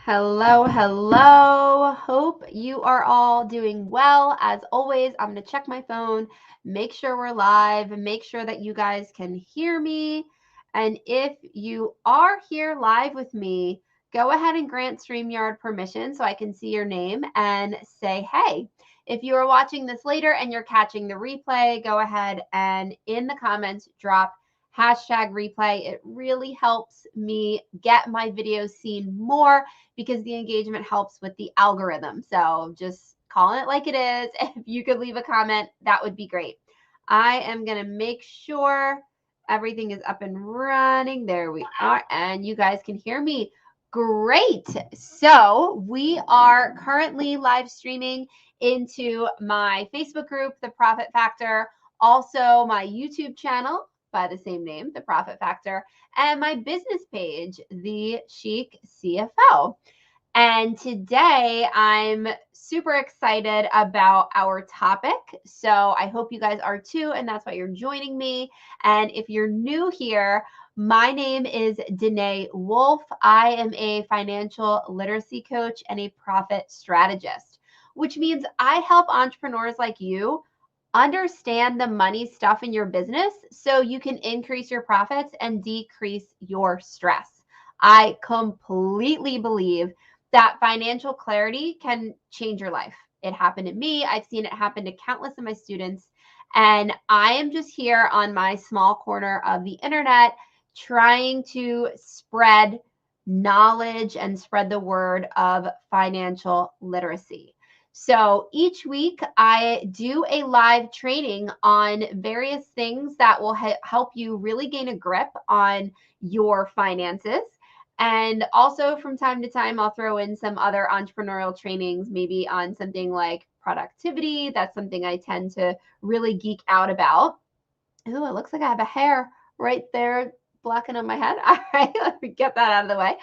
Hello, hello. Hope you are all doing well. As always, I'm going to check my phone, make sure we're live, make sure that you guys can hear me. And if you are here live with me, go ahead and grant StreamYard permission so I can see your name and say hey. If you are watching this later and you're catching the replay, go ahead and in the comments drop #replay. It really helps me get my videos seen more because the engagement helps with the algorithm. So just calling it like it is. If you could leave a comment, that would be great. I am going to make sure everything is up and running. There we are. And you guys can hear me. Great. So we are currently live streaming into my Facebook group, The Profit Factor, also my YouTube channel by the same name, The Profit Factor, and my business page, The Chic CFO. And today I'm super excited about our topic. So I hope you guys are too, and that's why you're joining me. And if you're new here, my name is Danae Wolf. I am a financial literacy coach and a profit strategist, which means I help entrepreneurs like you understand the money stuff in your business so you can increase your profits and decrease your stress. I completely believe that financial clarity can change your life. It happened to me. I've seen it happen to countless of my students. And I am just here on my small corner of the internet trying to spread knowledge and spread the word of financial literacy. So each week I do a live training on various things that will help you really gain a grip on your finances. And also from time to time, I'll throw in some other entrepreneurial trainings, maybe on something like productivity. That's something I tend to really geek out about. Ooh, it looks like I have a hair right there blocking on my head. All right, let me get that out of the way.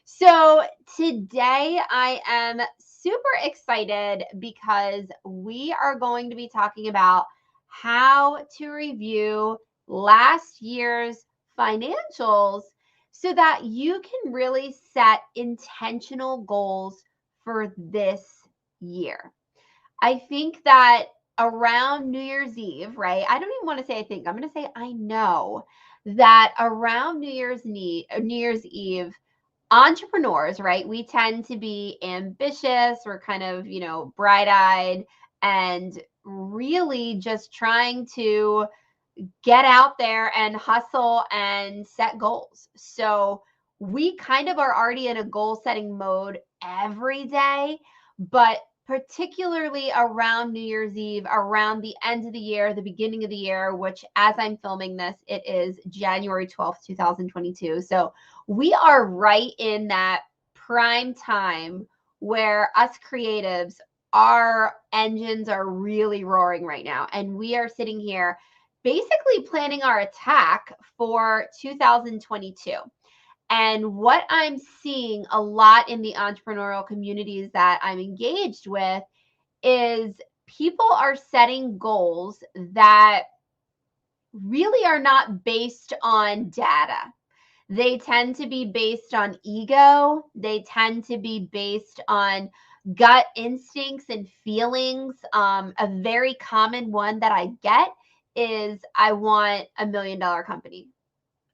So today I am super excited because we are going to be talking about how to review last year's financials so that you can really set intentional goals for this year. I think that around New Year's Eve, right? I don't even want to say I think. I'm going to say I know that around New Year's Eve, entrepreneurs, right? We tend to be ambitious. We're kind of, bright-eyed and really just trying to get out there and hustle and set goals. So we kind of are already in a goal setting mode every day, but particularly around New Year's Eve, around the end of the year, the beginning of the year, which as I'm filming this, it is January 12th, 2022. So we are right in that prime time where us creatives, our engines are really roaring right now. And we are sitting here basically planning our attack for 2022. And what I'm seeing a lot in the entrepreneurial communities that I'm engaged with is people are setting goals that really are not based on data. They tend to be based on ego. They tend to be based on gut instincts and feelings. A very common one that I get is I want $1 million company.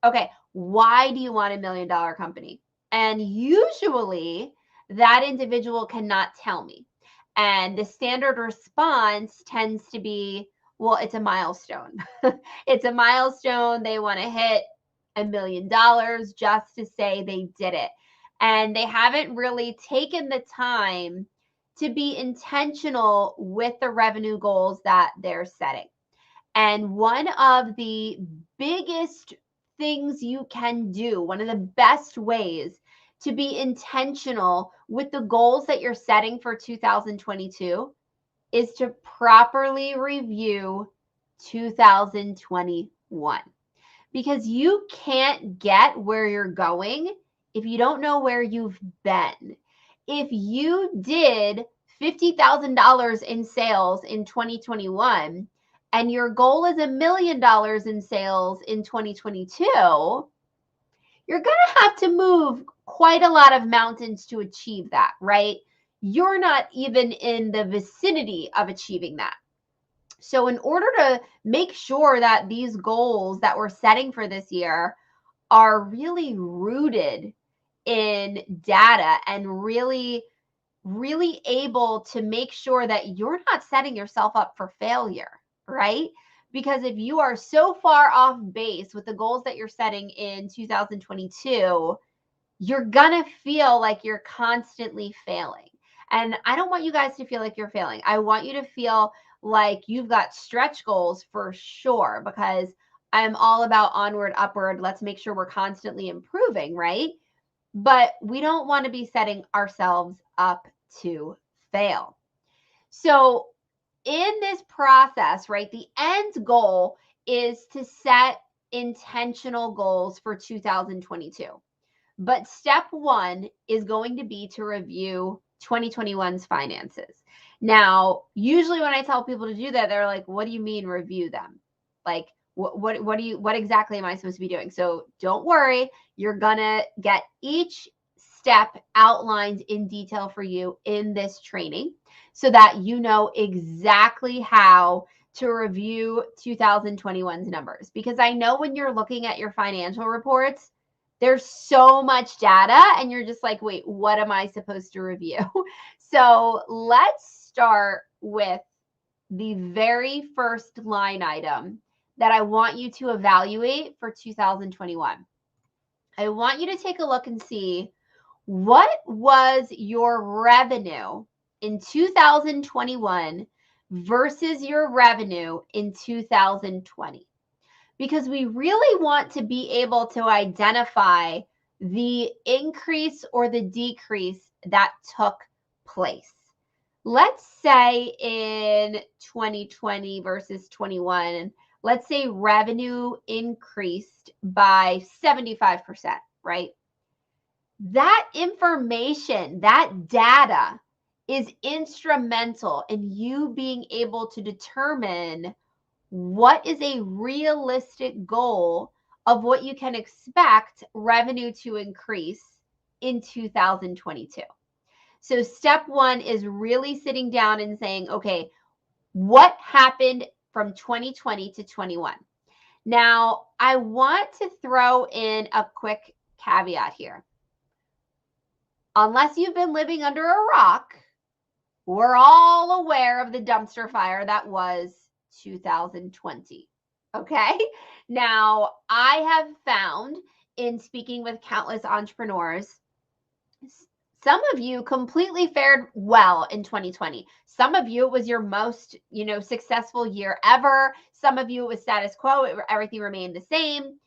Okay, why do you want $1 million company? And usually that individual cannot tell me. And the standard response tends to be, well, it's a milestone. It's a milestone. They want to hit $1 million just to say they did it. And they haven't really taken the time to be intentional with the revenue goals that they're setting. And one of the biggest things you can do, one of the best ways to be intentional with the goals that you're setting for 2022 is to properly review 2021. Because you can't get where you're going if you don't know where you've been. If you did $50,000 in sales in 2021 and your goal is $1 million in sales in 2022, you're you're going to have to move quite a lot of mountains to achieve that, right? You're not even in the vicinity of achieving that. So in order to make sure that these goals that we're setting for this year are really rooted in data and really able to make sure that you're not setting yourself up for failure, right? Because if you are so far off base with the goals that you're setting in 2022, you're gonna feel like you're constantly failing. And I don't want you guys to feel like you're failing. I want you to feel like you've got stretch goals for sure, because I'm all about onward, upward. Let's make sure we're constantly improving, right? But we don't want to be setting ourselves up to fail. So, in this process, right, the end goal is to set intentional goals for 2022. But step one is going to be to review 2021's finances. Now, usually when I tell people to do that, they're like, what do you mean review them? Like, what exactly am I supposed to be doing? So don't worry, you're gonna get each step outlined in detail for you in this training so that you know exactly how to review 2021's numbers. Because I know when you're looking at your financial reports, there's so much data and you're just like, wait, what am I supposed to review? So let's start with the very first line item that I want you to evaluate for 2021. I want you to take a look and see what was your revenue in 2021 versus your revenue in 2020. Because we really want to be able to identify the increase or the decrease that took place. Let's say in 2020 versus 21, let's say revenue increased by 75%, right? That information, that data is instrumental in you being able to determine what is a realistic goal of what you can expect revenue to increase in 2022. So step one is really sitting down and saying, okay, what happened from 2020 to 21? Now, I want to throw in a quick caveat here. Unless you've been living under a rock, we're all aware of the dumpster fire that was 2020. Okay. Now, I have found in speaking with countless entrepreneurs, some of you completely fared well in 2020. Some of you, it was your most, successful year ever. Some of you, it was status quo. Everything remained the same.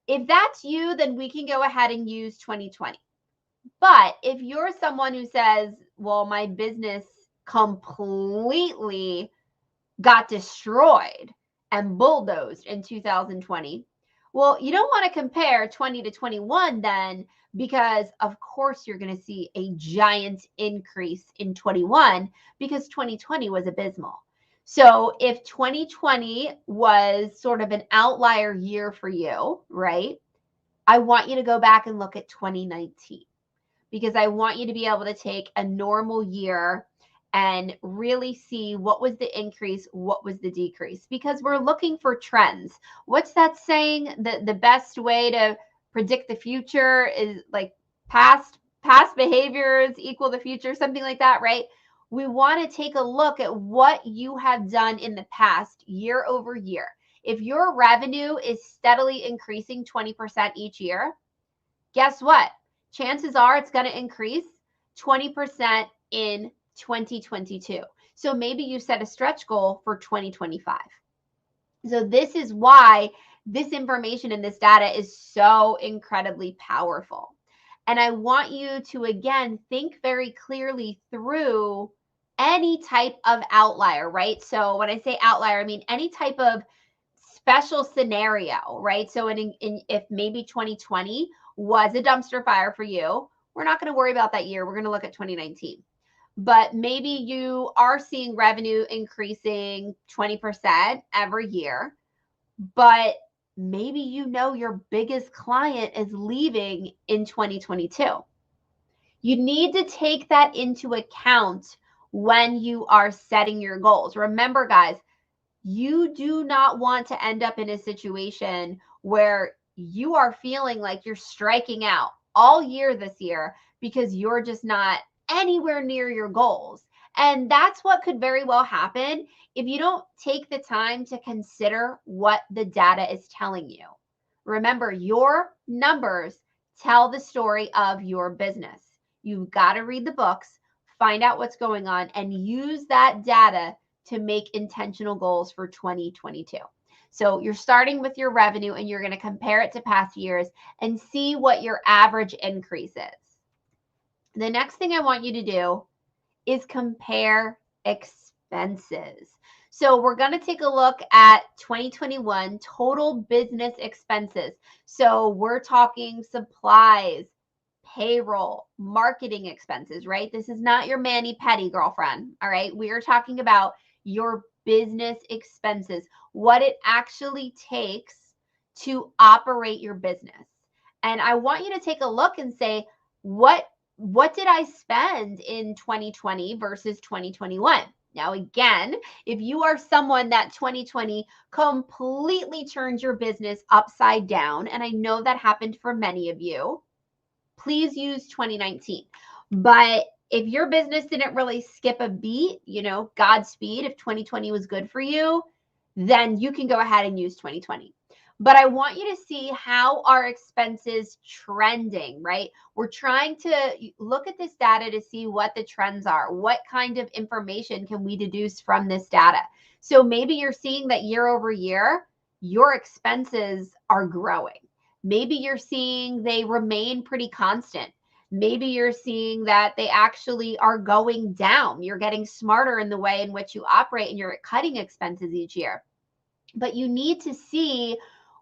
If that's you, then we can go ahead and use 2020. But if you're someone who says, well, my business completely got destroyed and bulldozed in 2020, well, you don't want to compare 20 to 21 then, because of course you're going to see a giant increase in 21 because 2020 was abysmal. So if 2020 was sort of an outlier year for you, right? I want you to go back and look at 2019, because I want you to be able to take a normal year and really see what was the increase, what was the decrease, because we're looking for trends. What's that saying? The best way to predict the future is like past behaviors equal the future, something like that, right? We want to take a look at what you have done in the past year over year. If your revenue is steadily increasing 20% each year, guess what? Chances are it's going to increase 20% in 2022. So maybe you set a stretch goal for 2025. So this is why this information and this data is so incredibly powerful. And I want you to, again, think very clearly through any type of outlier, right? So when I say outlier, I mean any type of special scenario, right? So if maybe 2020 was a dumpster fire for you, we're not going to worry about that year. We're going to look at 2019. But maybe you are seeing revenue increasing 20% every year, but maybe you know your biggest client is leaving in 2022. You need to take that into account when you are setting your goals. Remember, guys, you do not want to end up in a situation where you are feeling like you're striking out all year this year because you're just not anywhere near your goals. And that's what could very well happen if you don't take the time to consider what the data is telling you. Remember, your numbers tell the story of your business. You've got to read the books, find out what's going on, and use that data to make intentional goals for 2022. So you're starting with your revenue and you're going to compare it to past years and see what your average increase is. The next thing I want you to do is compare expenses. So we're going to take a look at 2021 total business expenses. So we're talking supplies, payroll, marketing expenses, right? This is not your mani-pedi, girlfriend. All right. We are talking about your business expenses, what it actually takes to operate your business. And I want you to take a look and say, what did I spend in 2020 versus 2021? Now, again, if you are someone that 2020 completely turned your business upside down, and I know that happened for many of you, please use 2019. But if your business didn't really skip a beat, Godspeed, if 2020 was good for you, then you can go ahead and use 2020. But I want you to see how our expenses trending, right? We're trying to look at this data to see what the trends are. What kind of information can we deduce from this data? So maybe you're seeing that year over year, your expenses are growing. Maybe you're seeing they remain pretty constant. Maybe you're seeing that they actually are going down. You're getting smarter in the way in which you operate and you're cutting expenses each year. But you need to see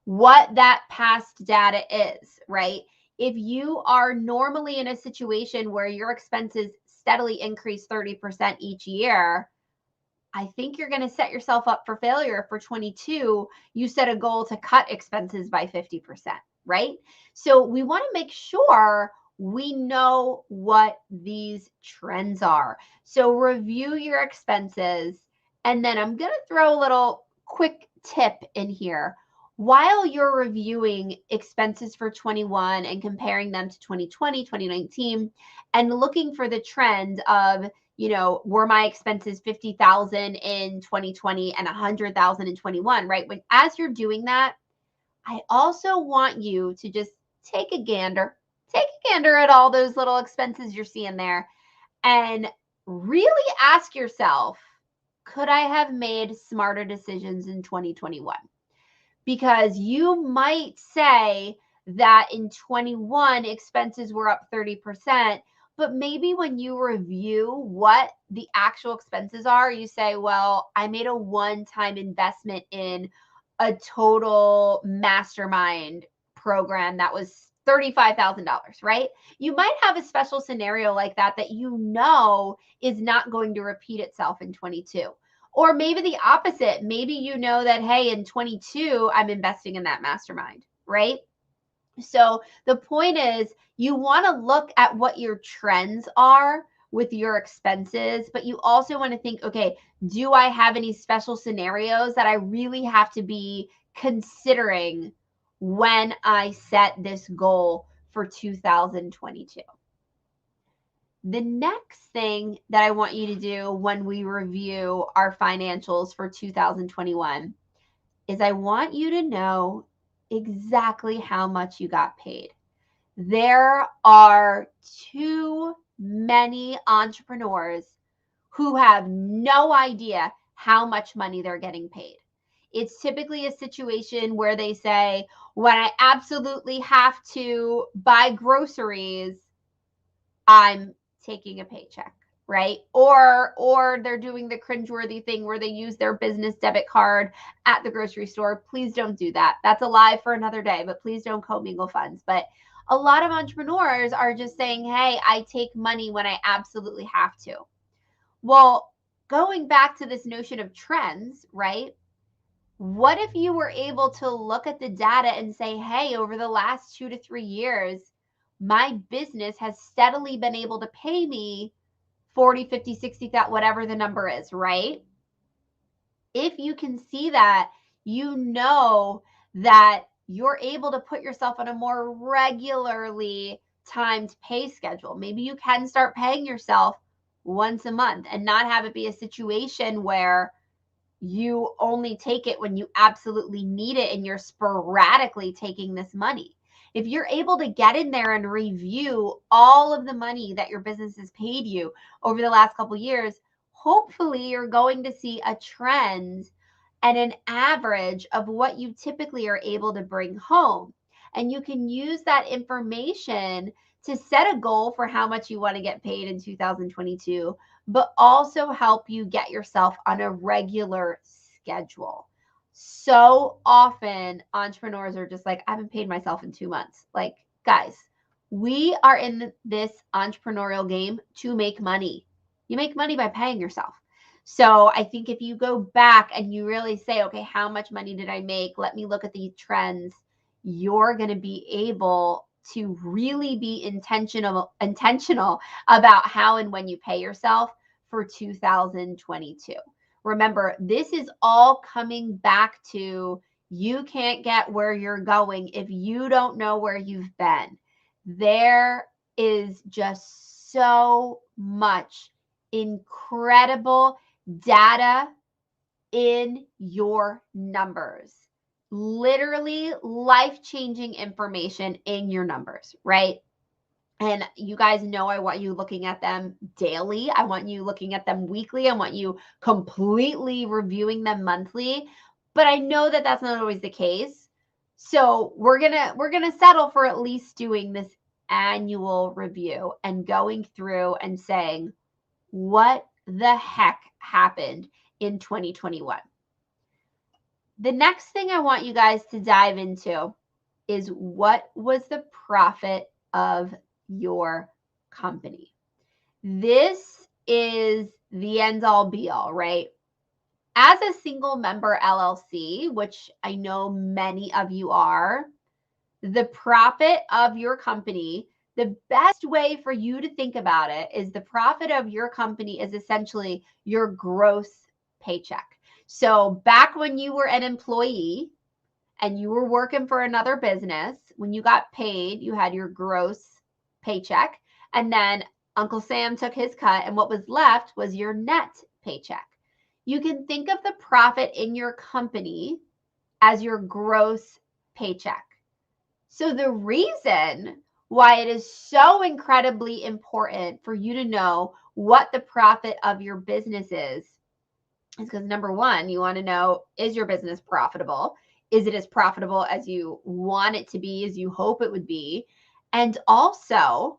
what that past data is, right? If you are normally in a situation where your expenses steadily increase 30% each year, I think you're going to set yourself up for failure. For 22, you set a goal to cut expenses by 50%, right? So we want to make sure we know what these trends are. So review your expenses. And then I'm going to throw a little quick tip in here. While you're reviewing expenses for 21 and comparing them to 2020, 2019, and looking for the trend of, were my expenses 50,000 in 2020 and 100,000 in 21, right? As you're doing that, I also want you to just take a gander at all those little expenses you're seeing there and really ask yourself, could I have made smarter decisions in 2021? Because you might say that in 21 expenses were up 30%, but maybe when you review what the actual expenses are, you say, well, I made a one-time investment in a total mastermind program that was $35,000, right? You might have a special scenario like that is not going to repeat itself in 22. Or maybe the opposite. Maybe you know that, hey, in 22, I'm investing in that mastermind, right? So the point is you want to look at what your trends are with your expenses, but you also want to think, okay, do I have any special scenarios that I really have to be considering when I set this goal for 2022? The next thing that I want you to do when we review our financials for 2021 is I want you to know exactly how much you got paid. There are too many entrepreneurs who have no idea how much money they're getting paid. It's typically a situation where they say, when I absolutely have to buy groceries, I'm taking a paycheck, right? Or they're doing the cringeworthy thing where they use their business debit card at the grocery store. Please don't do that. That's a lie for another day, but please don't commingle funds. But a lot of entrepreneurs are just saying, hey, I take money when I absolutely have to. Well, going back to this notion of trends, right? What if you were able to look at the data and say, hey, over the last 2 to 3 years, my business has steadily been able to pay me 40, 50, 60, whatever the number is, right? If you can see that, you know that you're able to put yourself on a more regularly timed pay schedule. Maybe you can start paying yourself once a month and not have it be a situation where you only take it when you absolutely need it and you're sporadically taking this money. If you're able to get in there and review all of the money that your business has paid you over the last couple of years, hopefully you're going to see a trend and an average of what you typically are able to bring home. And you can use that information to set a goal for how much you want to get paid in 2022, but also help you get yourself on a regular schedule. So often entrepreneurs are just like, I haven't paid myself in 2 months. Like, guys, we are in this entrepreneurial game to make money. You make money by paying yourself. So I think if you go back and you really say, okay, how much money did I make? Let me look at the trends. You're going to be able to really be intentional about how and when you pay yourself for 2022. Remember, this is all coming back to you can't get where you're going if you don't know where you've been. There is just so much incredible data in your numbers. Literally life-changing information in your numbers, right? And you guys know I want you looking at them daily. I want you looking at them weekly. I want you completely reviewing them monthly. But I know that that's not always the case. So we're gonna settle for at least doing this annual review and going through and saying, what the heck happened in 2021? The next thing I want you guys to dive into is what was the profit of your company? This is the end all be all, right? As a single member LLC, which I know many of you are, the profit of your company, the best way for you to think about it is the profit of your company is essentially your gross paycheck. So back when you were an employee and you were working for another business, when you got paid, you had your gross paycheck. And then Uncle Sam took his cut, and what was left was your net paycheck. You can think of the profit in your company as your gross paycheck. So the reason why it is so incredibly important for you to know what the profit of your business is because number one, you want to know, is your business profitable? Is it as profitable as you want it to be, as you hope it would be? And also,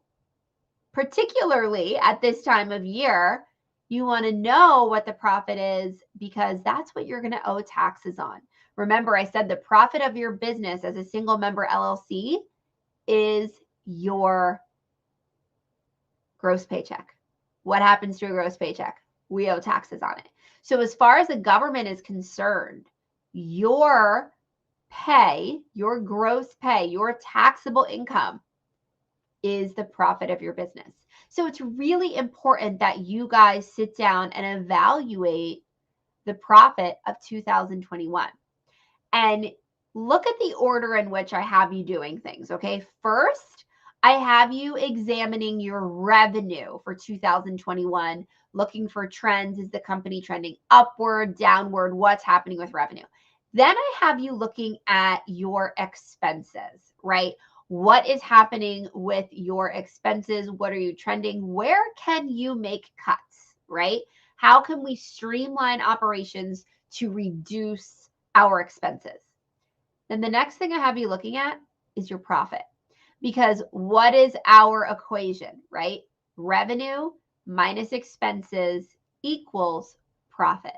particularly at this time of year, you want to know what the profit is because that's what you're going to owe taxes on. Remember, I said the profit of your business as a single member LLC is your gross paycheck. What happens to a gross paycheck? We owe taxes on it. So as far as the government is concerned, your pay, your gross pay, your taxable income is the profit of your business. So it's really important that you guys sit down and evaluate the profit of 2021 and look at the order in which I have you doing things. Okay. First, I have you examining your revenue for 2021, looking for trends. Is the company trending upward, downward? What's happening with revenue? Then I have you looking at your expenses, right? What is happening with your expenses? What are you trending? Where can you make cuts, right? How can we streamline operations to reduce our expenses? Then the next thing I have you looking at is your profit. Because what is our equation, right? Revenue minus expenses equals profit.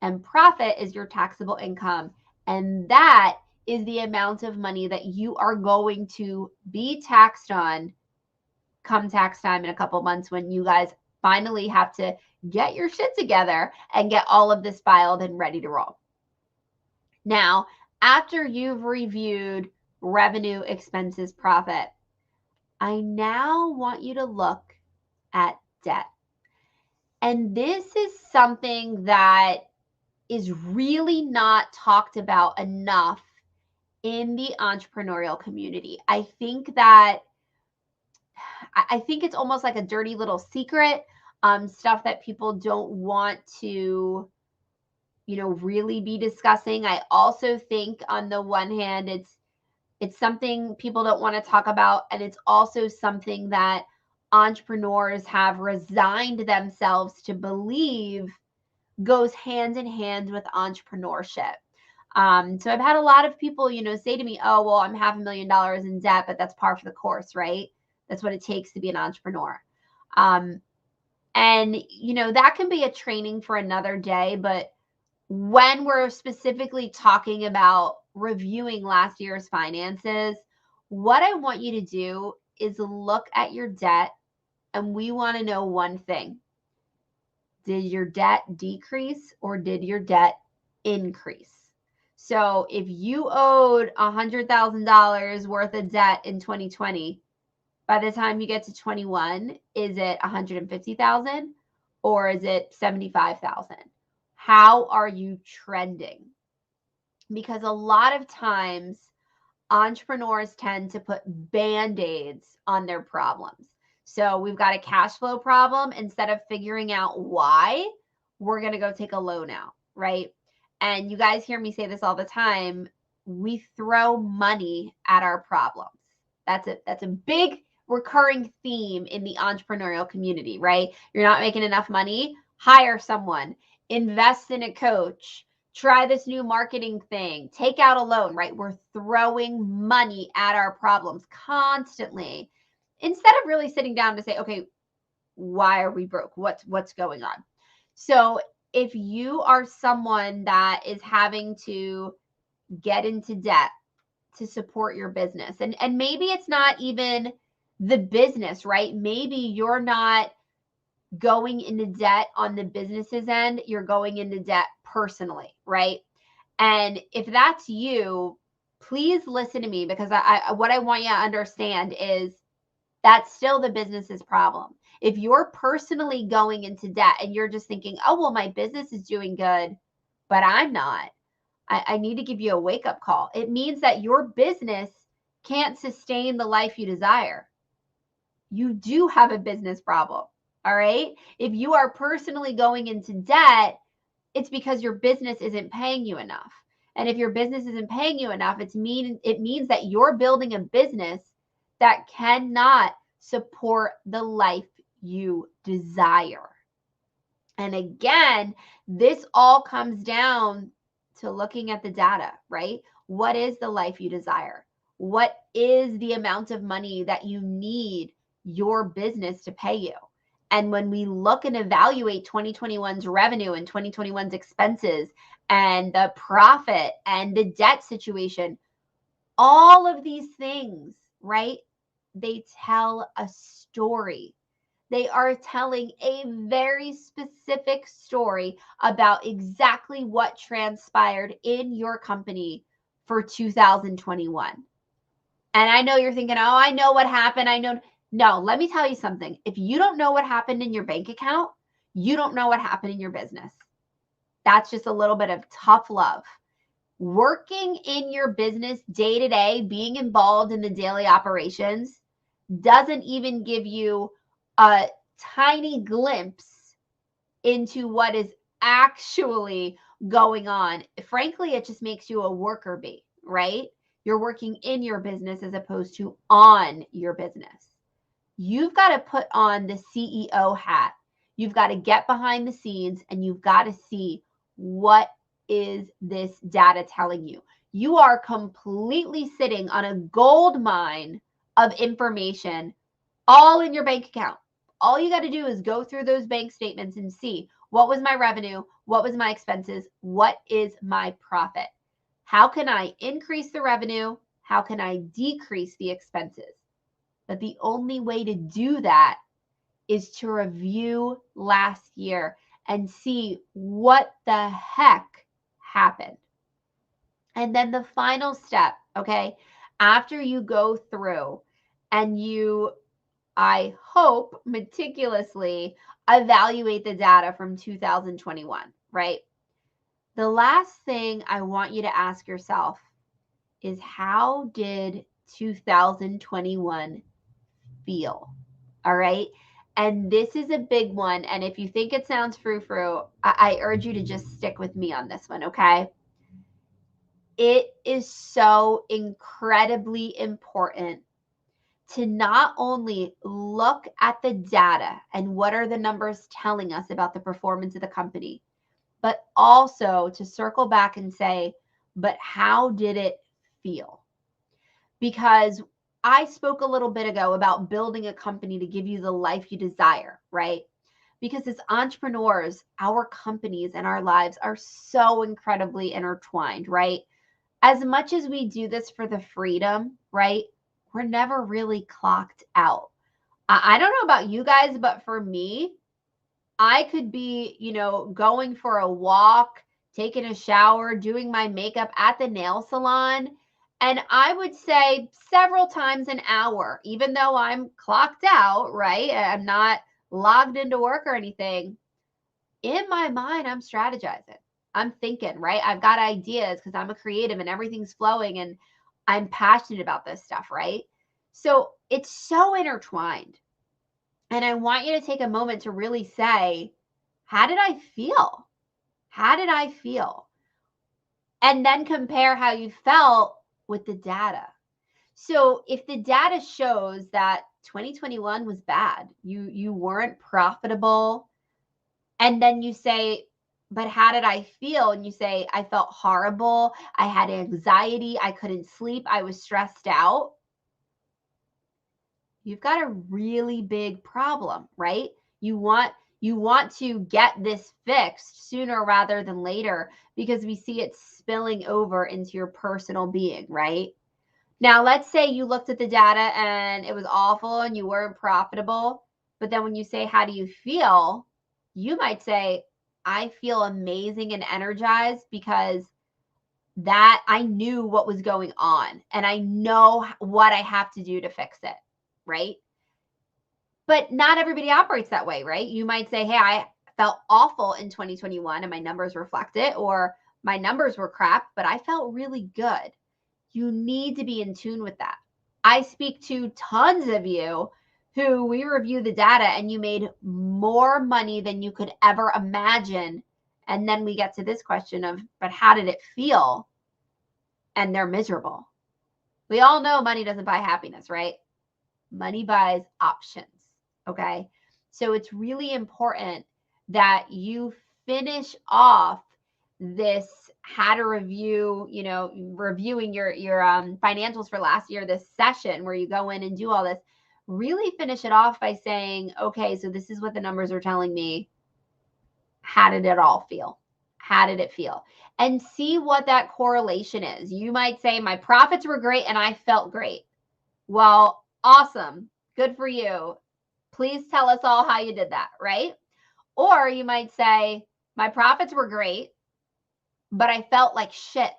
And profit is your taxable income. And that is the amount of money that you are going to be taxed on come tax time in a couple months when you guys finally have to get your shit together and get all of this filed and ready to roll. Now, after you've reviewed revenue, expenses, profit, I now want you to look at debt. And this is something that is really not talked about enough in the entrepreneurial community. I think it's almost like a dirty little secret, stuff that people don't want to, really be discussing. I also think on the one hand, it's something people don't want to talk about, and it's also something that entrepreneurs have resigned themselves to believe goes hand in hand with entrepreneurship. So I've had a lot of people, say to me, "Oh, well, I'm $500,000 in debt, but that's par for the course, right? That's what it takes to be an entrepreneur." Um, and that can be a training for another day. But when we're specifically talking about reviewing last year's finances, what I want you to do is look at your debt, and we want to know one thing. Did your debt decrease or did your debt increase? So if you owed $100,000 worth of debt in 2020, by the time you get to 21, is it 150,000 or is it 75,000? How are you trending? Because a lot of times entrepreneurs tend to put band-aids on their problems. So we've got a cash flow problem. Instead of figuring out why, we're going to go take a loan out, right? And you guys hear me say this all the time. We throw money at our problems. That's a big recurring theme in the entrepreneurial community, right? You're not making enough money, hire someone, invest in a coach, try this new marketing thing, take out a loan, right? We're throwing money at our problems constantly instead of really sitting down to say, okay, why are we broke? What's going on? So if you are someone that is having to get into debt to support your business, and maybe it's not even the business, right? Maybe you're not going into debt on the business's end, you're going into debt personally, right? And if that's you, please listen to me, because what I want you to understand is that's still the business's problem. If you're personally going into debt and you're just thinking, "Oh, well, my business is doing good, but I'm not," I need to give you a wake-up call. It means that your business can't sustain the life you desire. You do have a business problem. All right. If you are personally going into debt, it's because your business isn't paying you enough. And if your business isn't paying you enough, it means that you're building a business that cannot support the life you desire. And again, this all comes down to looking at the data, right? What is the life you desire? What is the amount of money that you need your business to pay you? And when we look and evaluate 2021's revenue and 2021's expenses and the profit and the debt situation, all of these things, right? They tell a story. They are telling a very specific story about exactly what transpired in your company for 2021. And I know you're thinking, "Oh, I know what happened. I know." No, let me tell you something. If you don't know what happened in your bank account, you don't know what happened in your business. That's just a little bit of tough love. Working in your business day to day, being involved in the daily operations, doesn't even give you a tiny glimpse into what is actually going on. Frankly, it just makes you a worker bee, right? You're working in your business as opposed to on your business. You've got to put on the CEO hat. You've got to get behind the scenes and you've got to see, what is this data telling you? You are completely sitting on a gold mine of information all in your bank account. All you got to do is go through those bank statements and see, what was my revenue? What was my expenses? What is my profit? How can I increase the revenue? How can I decrease the expenses? But the only way to do that is to review last year and see what the heck happened. And then the final step, okay, after you go through and you, I hope, meticulously evaluate the data from 2021, right? The last thing I want you to ask yourself is, how did 2021 feel? All right. And this is a big one. And if you think it sounds frou-frou, I urge you to just stick with me on this one, okay? It is so incredibly important to not only look at the data and what are the numbers telling us about the performance of the company, but also to circle back and say, but how did it feel? Because I spoke a little bit ago about building a company to give you the life you desire, right? Because as entrepreneurs, our companies and our lives are so incredibly intertwined, right? As much as we do this for the freedom, right? We're never really clocked out. I don't know about you guys, but for me, I could be, going for a walk, taking a shower, doing my makeup at the nail salon. And I would say several times an hour, even though I'm clocked out, right? I'm not logged into work or anything. In my mind, I'm strategizing. I'm thinking, right? I've got ideas because I'm a creative and everything's flowing and I'm passionate about this stuff, right? So it's so intertwined. And I want you to take a moment to really say, how did I feel? How did I feel? And then compare how you felt with the data. So if the data shows that 2021 was bad, you weren't profitable, and then you say, but how did I feel? And you say, I felt horrible. I had anxiety. I couldn't sleep. I was stressed out. You've got a really big problem, right? You want to get this fixed sooner rather than later because we see it spilling over into your personal being, right? Now, let's say you looked at the data and it was awful and you weren't profitable, but then when you say, how do you feel? You might say, I feel amazing and energized because that I knew what was going on and I know what I have to do to fix it, right? But not everybody operates that way, right? You might say, hey, I felt awful in 2021 and my numbers reflect it, or my numbers were crap, but I felt really good. You need to be in tune with that. I speak to tons of you who we review the data and you made more money than you could ever imagine. And then we get to this question of, but how did it feel? And they're miserable. We all know money doesn't buy happiness, right? Money buys options. Okay. So it's really important that you finish off this how to review, reviewing your financials for last year, this session where you go in and do all this. Really finish it off by saying, okay, so this is what the numbers are telling me. How did it all feel? How did it feel? And see what that correlation is. You might say, my profits were great and I felt great. Well, awesome. Good for you. Please tell us all how you did that, right? Or you might say, my profits were great, but I felt like shit.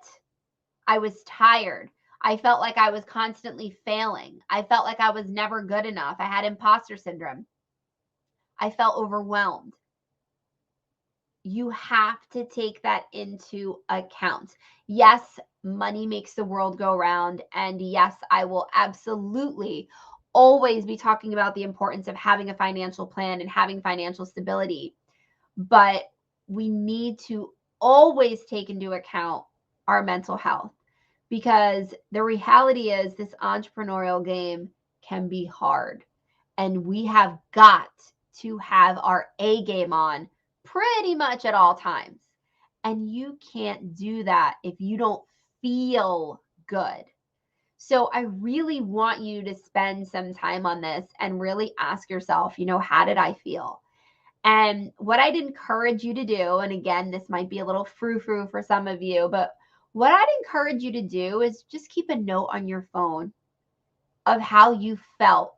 I was tired. I felt like I was constantly failing. I felt like I was never good enough. I had imposter syndrome. I felt overwhelmed. You have to take that into account. Yes, money makes the world go round. And yes, I will absolutely always be talking about the importance of having a financial plan and having financial stability. But we need to always take into account our mental health, because the reality is this entrepreneurial game can be hard. And we have got to have our A game on pretty much at all times. And you can't do that if you don't feel good. So I really want you to spend some time on this and really ask yourself, how did I feel? And what I'd encourage you to do, and again, this might be a little frou-frou for some of you, but what I'd encourage you to do is just keep a note on your phone of how you felt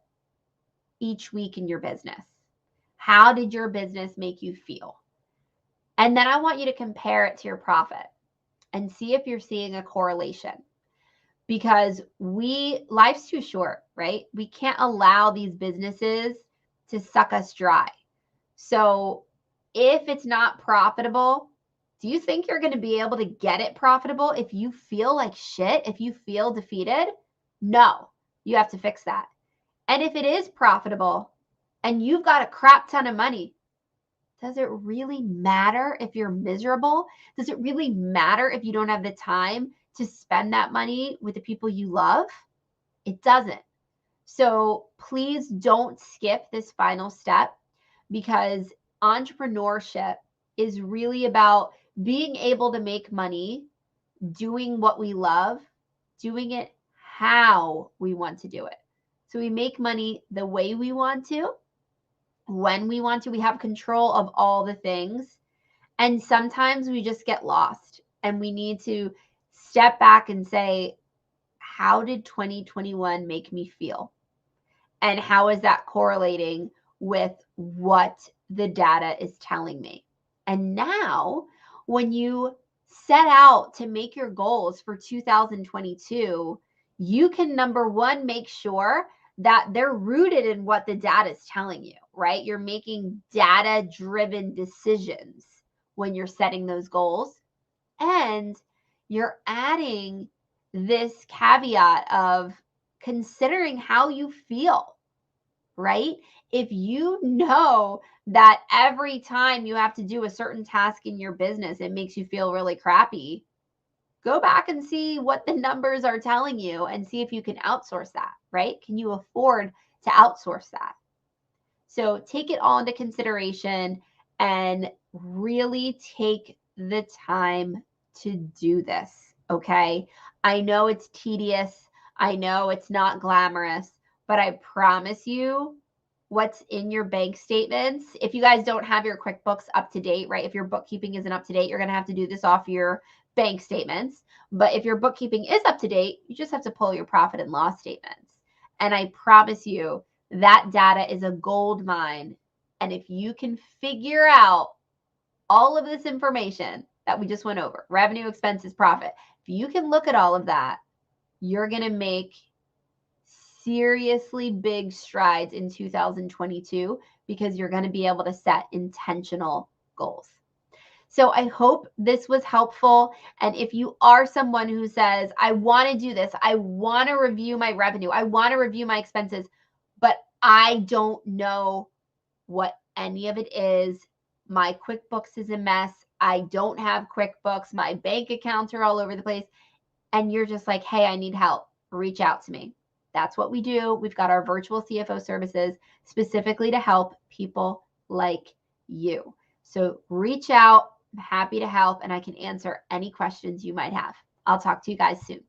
each week in your business. How did your business make you feel? And then I want you to compare it to your profit. and see if you're seeing a correlation. Because life's too short, right? We can't allow these businesses to suck us dry. So if it's not profitable, do you think you're going to be able to get it profitable if you feel like shit, if you feel defeated? No, you have to fix that. And if it is profitable and you've got a crap ton of money, does it really matter if you're miserable? Does it really matter if you don't have the time to spend that money with the people you love? It doesn't. So please don't skip this final step, because entrepreneurship is really about being able to make money, doing what we love, doing it how we want to do it. So we make money the way we want to, when we want to. We have control of all the things. And sometimes we just get lost and we need to step back and say, how did 2021 make me feel? And how is that correlating with what the data is telling me? And now, when you set out to make your goals for 2022, you can, number one, make sure that they're rooted in what the data is telling you, right? You're making data-driven decisions when you're setting those goals. And you're adding this caveat of considering how you feel, right? If you know that every time you have to do a certain task in your business, it makes you feel really crappy, go back and see what the numbers are telling you and see if you can outsource that, right? Can you afford to outsource that? So take it all into consideration and really take the time to do this, okay? I know it's tedious. I know it's not glamorous, but I promise you, what's in your bank statements, if you guys don't have your QuickBooks up to date, right? If your bookkeeping isn't up to date, you're going to have to do this off your bank statements. But if your bookkeeping is up to date, you just have to pull your profit and loss statements. And I promise you, that data is a gold mine. And if you can figure out all of this information that we just went over, revenue, expenses, profit, if you can look at all of that, you're going to make seriously big strides in 2022, because you're going to be able to set intentional goals. So I hope this was helpful. And if you are someone who says, I want to do this, I want to review my revenue, I want to review my expenses, but I don't know what any of it is. My QuickBooks is a mess. I don't have QuickBooks. My bank accounts are all over the place. And you're just like, hey, I need help. Reach out to me. That's what we do. We've got our virtual CFO services specifically to help people like you. So reach out. I'm happy to help, and I can answer any questions you might have. I'll talk to you guys soon.